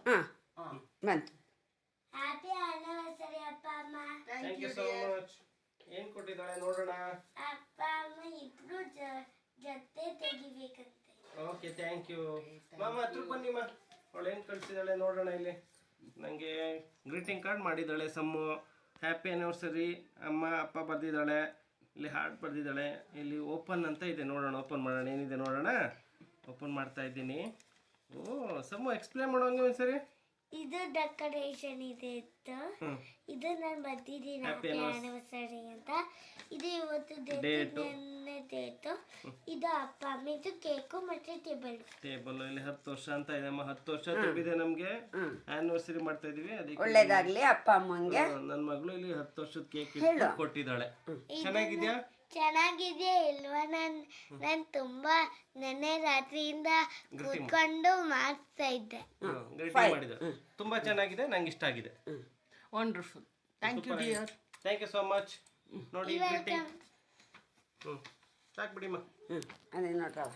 ಹಾಂ ಬಂತು. Happy anniversary ಅಪ್ಪ ಅಮ್ಮ. Thank you so much. ಏನು ಕೊಟ್ಟಿದ್ದಾಳೆ ನೋಡೋಣ. ಅಪ್ಪ ಅಮ್ಮ ಇಬ್ರು ಜೊತೆ ತೆಗಿಬೇಕಂತೆ. Okay thank you. ಮಾಮ ಹತ್ರ ಬನ್ನಿ ಮಾ. ಅವಳು ಏನು ಕಳಿಸಿದ್ದಾಳೆ ನೋಡೋಣ ಇಲ್ಲಿ. ನನಗೆ ಗ್ರೀಟಿಂಗ್ ಕಾರ್ಡ್ ಮಾಡಿದ್ದಾಳೆ ಸಮ್ಮು. ಹ್ಯಾಪಿ ಆ್ಯನಿವರ್ಸರಿ ಅಮ್ಮ ಅಪ್ಪ ಬರೆದಿದ್ದಾಳೆ. ಇಲ್ಲಿ ಹಾರ್ಟ್ ಬರೆದಿದ್ದಾಳೆ. ಇಲ್ಲಿ ಓಪನ್ ಅಂತ ಇದೆ, ನೋಡೋಣ ಓಪನ್ ಮಾಡೋಣ ಏನಿದೆ ನೋಡೋಣ. ಓಪನ್ ಮಾಡ್ತಾ ಇದ್ದೀನಿ. ಓ ಸಮ್ಮು ಎಕ್ಸ್ಪ್ಲೇನ್ ಮಾಡೋಂಗೆ ಒಂದ್ಸರಿ. ಇದು ಡೆಕೋರೇಷನ್ ಇದೆ ಇತ್ತು. ಇದು ನಾನು ಬರ್ತಿದ್ದೀನಿ ಹ್ಯಾಪಿ ಆನಿವರ್ಸರಿ ಅಂತ. ಇದು ಇವತ್ತು ಡೇಟು. ಇದು ಅಪ್ಪ ಅಮ್ಮ. ಇದು ಕೇಕು ಮತ್ತೆ ಟೇಬಲ್. ಇಲ್ಲಿ 10 ವರ್ಷ ಅಂತ ಇದೆ ಅಮ್ಮ. 10 ವರ್ಷ ತುಂಬಿದೆ ನಮಗೆ. ಆನಿವರ್ಸರಿ ಮಾಡ್ತಾ ಇದೀವಿ. ಅದಕ್ಕೆ ಒಳ್ಳೇದಾಗ್ಲಿ ಅಪ್ಪ ಅಮ್ಮಂಗೆ. ನನ್ನ ಮಗಳು ಇಲ್ಲಿ 10 ವರ್ಷದ ಕೇಕ್ ಕೊಟ್ಟಿದ್ದಾಳೆ. ಚೆನ್ನಾಗಿದ್ಯಾ? ಚೆನ್ನಾಗಿದೆ ಇಲ್ವಾ? ನಾನು ತುಂಬಾ ನೆನ್ನೆ ರಾತ್ರಿಯಿಂದ ಕೂತ್ಕೊಂಡು ಮಾಡ್ತಾ ಇದ್ದೆ. ತುಂಬಾ ಚೆನ್ನಾಗಿದೆ, ನಂಗೆ ಇಷ್ಟ ಆಗಿದೆ. Wonderful. Thank you dear. Thank you so much. ನೋಡಿ ಗ್ರೀಟಿಂಗ್ ಸಾಕು ಬಿಡಿಮ್ಮ. ಅದೇ ನೋಡ್ರವ.